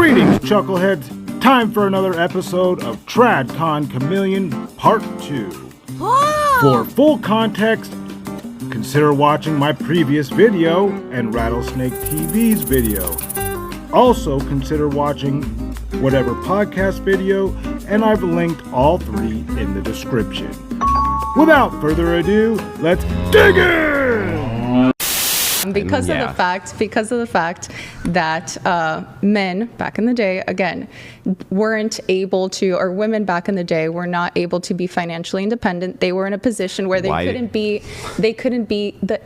Greetings, chuckleheads. Time for another episode of TradCon Chameleon Part 2. Whoa! For full context, consider watching my previous video and Rattlesnake TV's video. Also, consider watching whatever podcast video, and I've linked all three in the description. Without further ado, let's dig in! Because of the fact that men back in the day, again, weren't able to, or women back in the day were not able to be financially independent. They were in a position where they couldn't be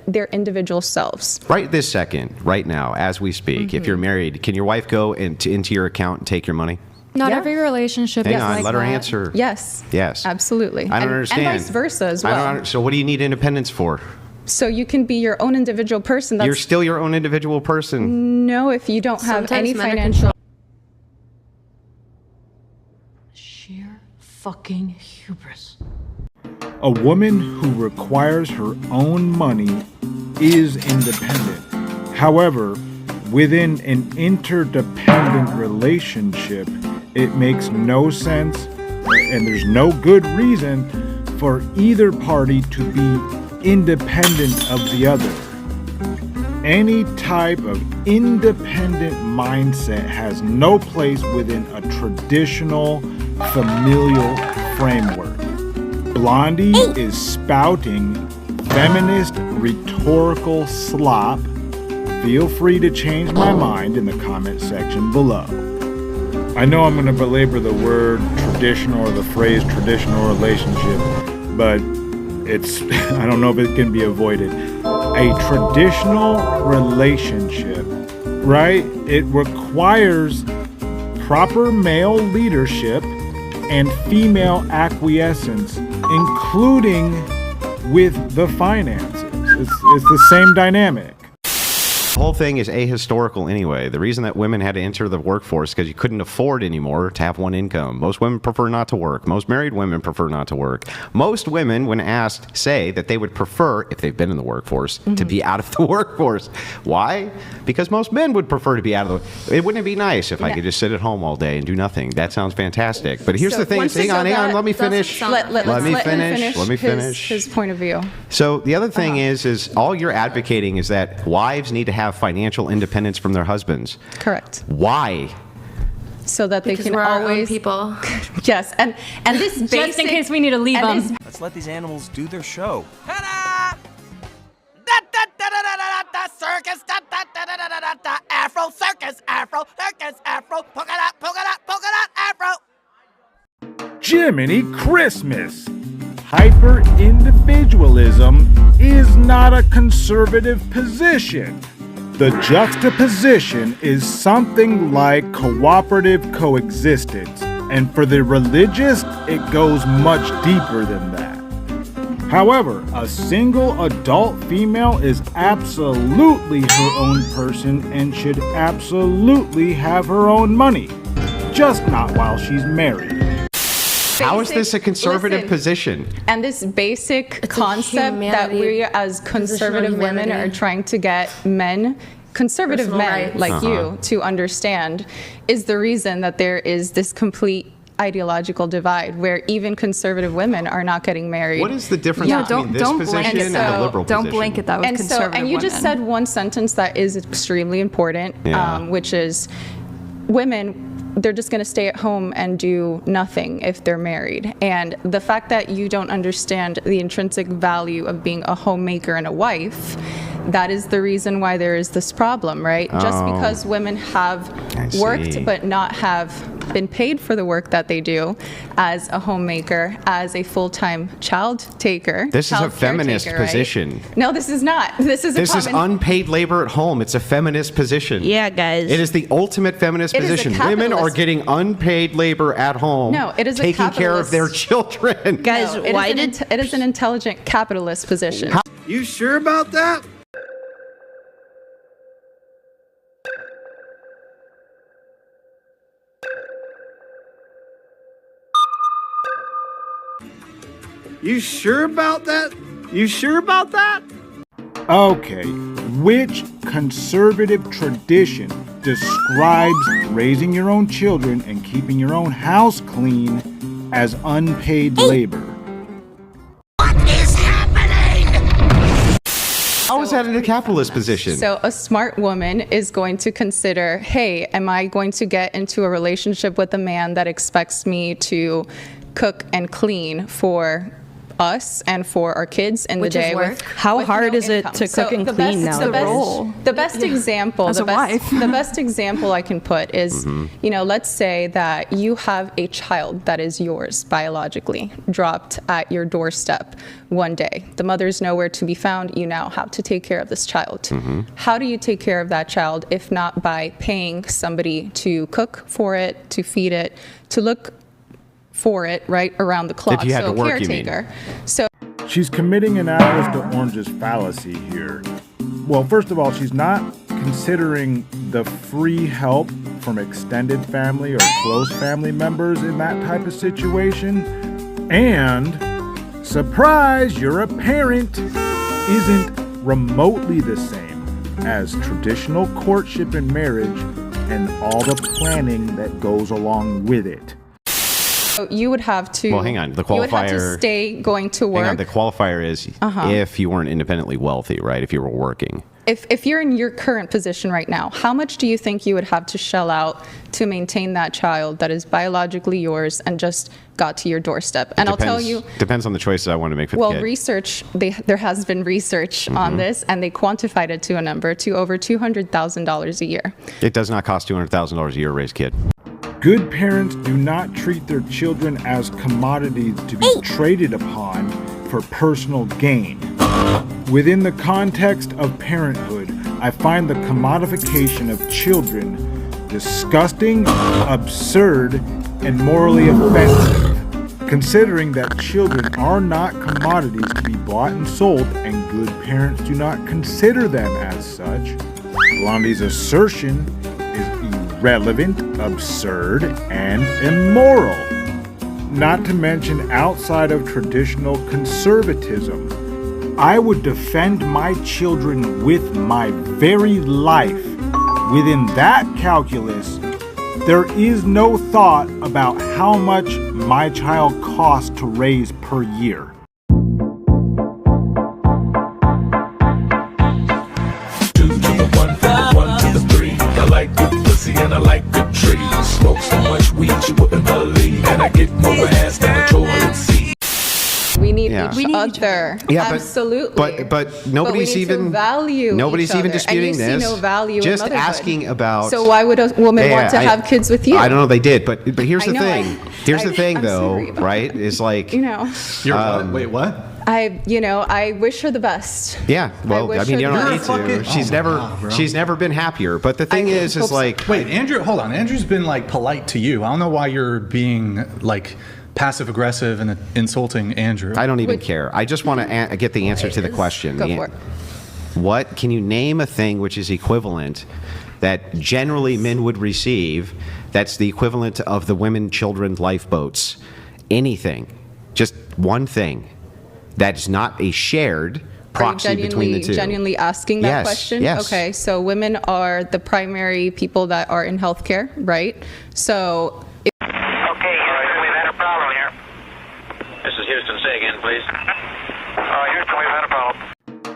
their individual selves. Right this second, right now, as we speak, if you're married, can your wife go into your account and take your money? Not every relationship is like that. Hang on, let her answer. Yes. Yes. Absolutely. I don't understand. And vice versa as well. So what do you need independence for? So you can be your own individual person. You're still your own individual person. No, if you don't have any financial... Sheer fucking hubris. A woman who requires her own money is independent. However, within an interdependent relationship, it makes no sense, and there's no good reason for either party to be independent of the other. Any type of independent mindset has no place within a traditional familial framework. Blondie is spouting feminist rhetorical slop. Feel free to change my mind in the comment section below. I know I'm going to belabor the word traditional or the phrase traditional relationship, but I don't know if it can be avoided. A traditional relationship, right? It requires proper male leadership and female acquiescence, including with the finances. It's the same dynamic. The whole thing is ahistorical anyway. The reason that women had to enter the workforce because you couldn't afford anymore to have one income. Most women prefer not to work. Most married women prefer not to work. Most women, when asked, say that they would prefer, if they've been in the workforce, to be out of the workforce. Why? Because most men would prefer to be out of the... It wouldn't it be nice if I could just sit at home all day and do nothing? That sounds fantastic. But here's the thing. Hang on. Let me finish. Let me finish his point of view. So the other thing is all you're advocating is that wives need to have financial independence from their husbands. Correct. Why? So that they can we're our own always people. Yes, and this basic, just in case we need to leave them. Let's let these animals do their show. Ta-da! Circus, Afro, circus, Afro, polka dot, Afro. Jiminy Christmas! Hyper-individualism is not a conservative position. The juxtaposition is something like cooperative coexistence, and for the religious, it goes much deeper than that. However, a single adult female is absolutely her own person and should absolutely have her own money, just not while she's married. How is this a conservative position? And this basic concept that we as conservative women are trying to get conservative men like you to understand is the reason that there is this complete ideological divide where even conservative women are not getting married. What is the difference between this position and the liberal position? Don't blanket that with conservative women. And you just said one sentence that is extremely important, which is women, they're just going to stay at home and do nothing if they're married. And the fact that you don't understand the intrinsic value of being a homemaker and a wife, that is the reason why there is this problem, right? Just because women have worked but not have been paid for the work that they do as a homemaker, as a full-time child taker. This is a feminist position. No, this is not. This is unpaid labor at home. It's a feminist position. Yeah, guys. It is the ultimate feminist position. Women are getting unpaid labor at home. No, it is taking care of their children. Guys, no, it is an intelligent capitalist position. You sure about that? You sure about that? You sure about that? Okay, which conservative tradition describes raising your own children and keeping your own house clean as unpaid labor? How is that in a capitalist position? So a smart woman is going to consider, hey, am I going to get into a relationship with a man that expects me to cook and clean for us and for our kids in Which the is day? work. How hard is it to cook and clean nowadays? The best example, As a wife. the best example I can put is, you know, let's say that you have a child that is yours biologically, dropped at your doorstep one day. The mother's nowhere to be found. You now have to take care of this child. How do you take care of that child if not by paying somebody to cook for it, to feed it, to look for it right around the clock? If you had to work, you mean. caretaker. So She's committing an apples to oranges fallacy here. Well, first of all, she's not considering the free help from extended family or close family members in that type of situation. And, surprise, you're a parent, isn't remotely the same as traditional courtship and marriage and all the planning that goes along with it. you would have to. Well, hang on. The You would have to qualifier- stay going to work. Hang on, the qualifier is if you weren't independently wealthy, right? If you were working. If you're in your current position right now, how much do you think you would have to shell out to maintain that child that is biologically yours and just got to your doorstep? And I'll tell you, Depends on the choices I want to make for well, the kid. research, there has been research on this, and they quantified it to a number, to over $200,000 a year. It does not cost $200,000 a year to raise a kid. Good parents do not treat their children as commodities to be traded upon for personal gain. Within the context of parenthood, I find the commodification of children disgusting, absurd, and morally offensive, considering that children are not commodities to be bought and sold, and good parents do not consider them as such. Blondie's assertion is irrelevant, absurd, and immoral. Not to mention outside of traditional conservatism. I would defend my children with my very life. Within that calculus, there is no thought about how much my child costs to raise per year. Two to the one to the three. I like good pussy and I like good trees. Smoke so much weed you wouldn't believe, and I get more ass than a toilet seat. We need Yeah. each other. Yeah, absolutely. but nobody's we need even to value nobody's each even other. disputing and you this. See no value Just in motherhood. asking about. So why would a woman want to have kids with you? I don't know. They did, but here's I the know, thing. Here's the thing, I'm though, sorry about right? that. Is like You know, You're what? Wait, what? I wish her the best. Yeah, well, I wish mean, you her don't the need best. to. She's She's never been happier. But the thing is hope so. like, Wait, Andrew, hold on. Andrew's been like polite to you. I don't know why you're being like passive aggressive and insulting Andrew. I don't even care. I just want to get the answer to the question. Go for it. What can you name a thing which is equivalent that generally men would receive? That's the equivalent of the women, children, lifeboats. Anything, just one thing. That's not a shared proxy between the two. Genuinely asking that Yes, question? yes. Okay, so women are the primary people that are in healthcare, right? So Okay, Houston, we've had a problem here. This is Houston. Say again, please. Houston, we've had a problem.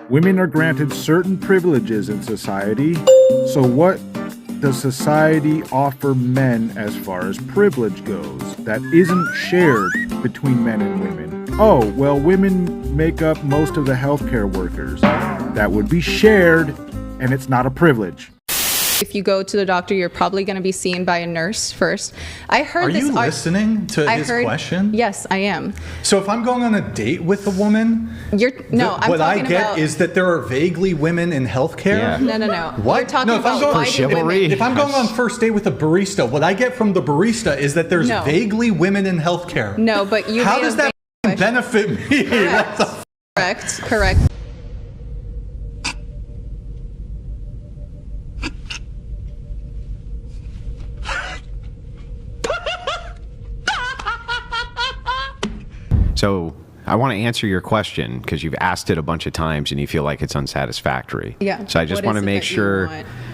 Women are granted certain privileges in society, so what does society offer men as far as privilege goes that isn't shared between men and women? Oh, well, women make up most of the healthcare workers. That would be shared, and it's not a privilege. if you go to the doctor, you're probably going to be seen by a nurse first. I heard Are this. you listening to I his heard, question? Yes, I am. So if I'm going on a date with a woman, I'm what I talking get about, is that there are vaguely women in healthcare. Yeah. No. What? You're talking No, if I'm about going- why For do chivalry. women- If I'm going on first date with a barista, what I get from the barista is that there's No. vaguely women in healthcare. No, but you How made a does that vague question. benefit me? What the Correct. So I want to answer your question because you've asked it a bunch of times and you feel like it's unsatisfactory. Yeah. So I just want to make sure.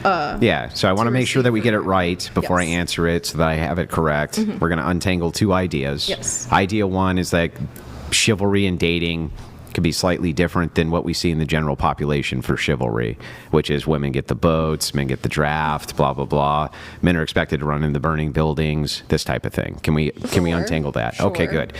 So I want to make sure that we get it right before I answer it so that I have it correct. We're going to untangle two ideas. Yes. Idea one is that chivalry and dating could be slightly different than what we see in the general population for chivalry, which is women get the boats, men get the draft, blah, blah, blah. Men are expected to run in the burning buildings, this type of thing. Can we untangle that? Sure. Okay, good.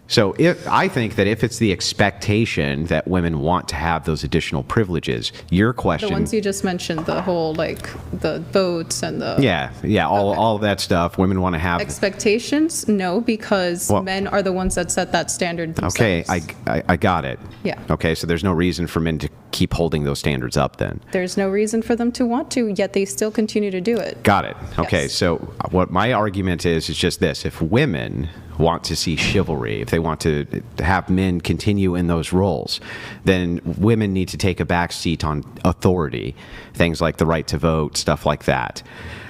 So I think that if it's the expectation that women want to have those additional privileges, your question... The ones you just mentioned, the whole, like, the votes and the... Yeah, all of that stuff, women want to have... Expectations? No, because men are the ones that set that standard themselves. Okay, I got it. Yeah. Okay, so there's no reason for men to keep holding those standards up then. There's no reason for them to want to, yet they still continue to do it. Got it. Okay, Yes. so what my argument is just this. If women want to see chivalry, if they want to have men continue in those roles, then women need to take a back seat on authority, things like the right to vote, stuff like that.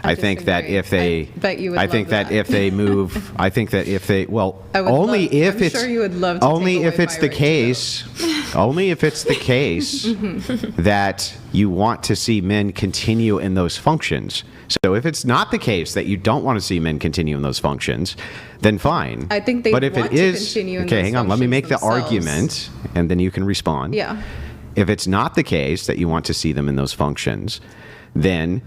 I think that if they, bet you would I think love that if they move, I think that if they, well, I would only love- if I'm it's, sure you would love to only take if away it's my the right to case, only if it's the case that you want to see men continue in those functions. So if it's not the case that you don't want to see men continue in those functions, then fine. I think they but if want it to is, continue in okay, those hang on, let me functions make the themselves. argument, and then you can respond. Yeah. If it's not the case that you want to see them in those functions, then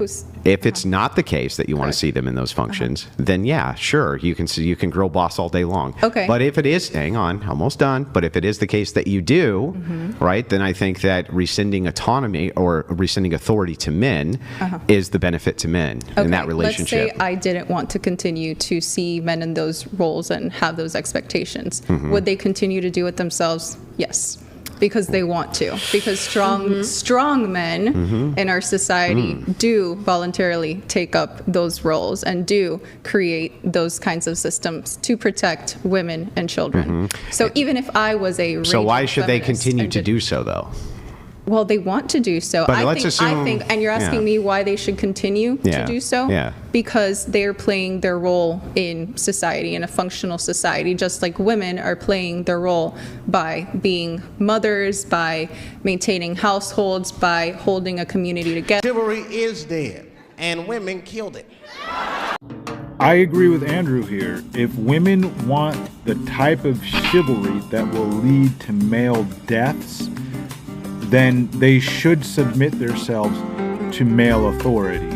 if it's not the case that you want to see them in those functions, then yeah, sure, you can grill boss all day long. Okay. But if it is, hang on, almost done. But if it is the case that you do, right, then I think that rescinding autonomy or rescinding authority to men is the benefit to men in that relationship. Let's say I didn't want to continue to see men in those roles and have those expectations. Would they continue to do it themselves? Yes. Because they want to. Because strong men in our society do voluntarily take up those roles and do create those kinds of systems to protect women and children. So even if I was a So why raging should they feminist continue and to do so, though? Well, they want to do so. But I let's think, assume- and you're asking me why they should continue to do so? Yeah. Because they're playing their role in society, in a functional society, just like women are playing their role by being mothers, by maintaining households, by holding a community together. Chivalry is dead, and women killed it. I agree with Andrew here. If women want the type of chivalry that will lead to male deaths, then they should submit themselves to male authority.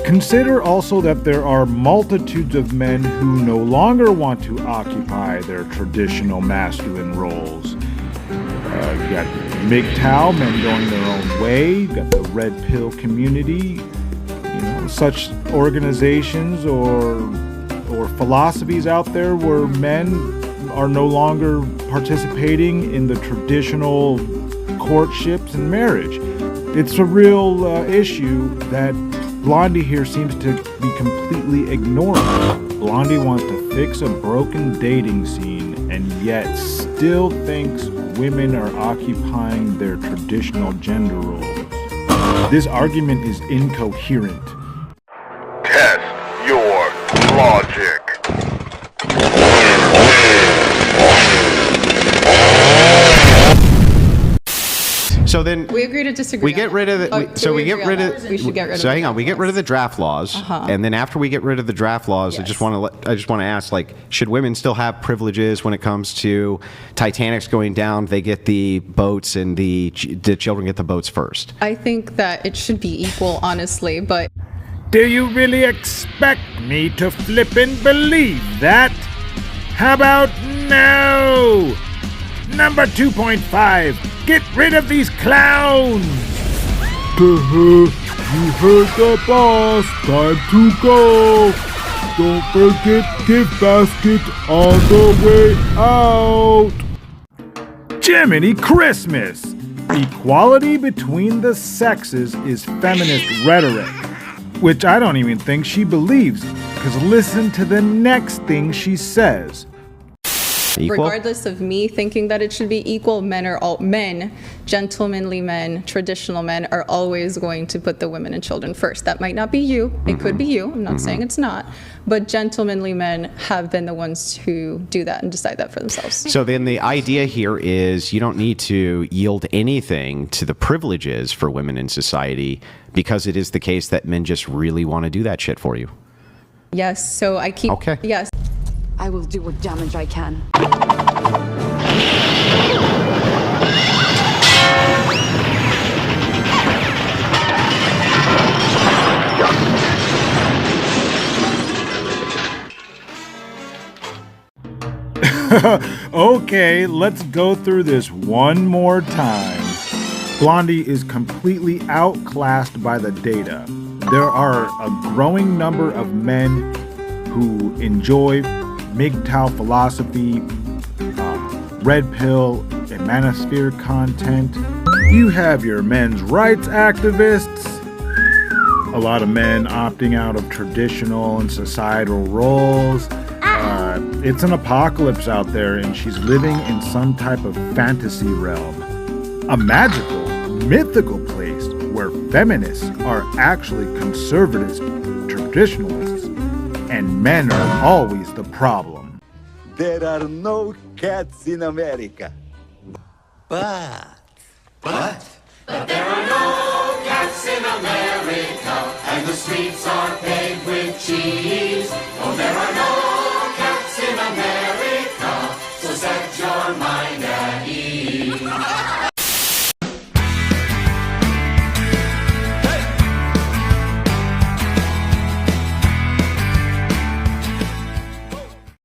Consider also that there are multitudes of men who no longer want to occupy their traditional masculine roles. You got MGTOW, men going their own way. You got the red pill community. Such organizations or philosophies out there where men are no longer participating in the traditional courtships and marriage. It's a real issue that Blondie here seems to be completely ignoring. Blondie wants to fix a broken dating scene and yet still thinks women are occupying their traditional gender roles. This argument is incoherent. Test your logic. So then We agree to disagree. we get rid of the. We get rid of. We should get rid of. So hang on, we get rid of the draft laws, and then after we get rid of the draft laws, I just want to ask, like, should women still have privileges when it comes to Titanic's going down? They get the boats, and the children get the boats first. I think that it should be equal, honestly, but. Do you really expect me to flippin' believe that? How about no? Number 2.5, get rid of these clowns! You heard the boss, time to go! Don't forget gift basket on the way out! Jiminy Christmas! Equality between the sexes is feminist rhetoric, which I don't even think she believes, because listen to the next thing she says. regardless of me thinking that it should be equal, men, gentlemanly men, traditional men are always going to put the women and children first. That might not be you. It could be you. I'm not saying it's not. But gentlemanly men have been the ones who do that and decide that for themselves. So then the idea here is you don't need to yield anything to the privileges for women in society because it is the case that men just really want to do that shit for you. Yes. So I keep. Okay. Yes. I will do what damage I can. Okay, let's go through this one more time. Blondie is completely outclassed by the data. There are a growing number of men who enjoy MGTOW philosophy, red pill, and manosphere content. You have your men's rights activists, a lot of men opting out of traditional and societal roles. It's an apocalypse out there, and she's living in some type of fantasy realm. A magical, mythical place where feminists are actually conservatives, traditionalists, and men are always the problem. There are no cats in America. But there are no cats in America, and the streets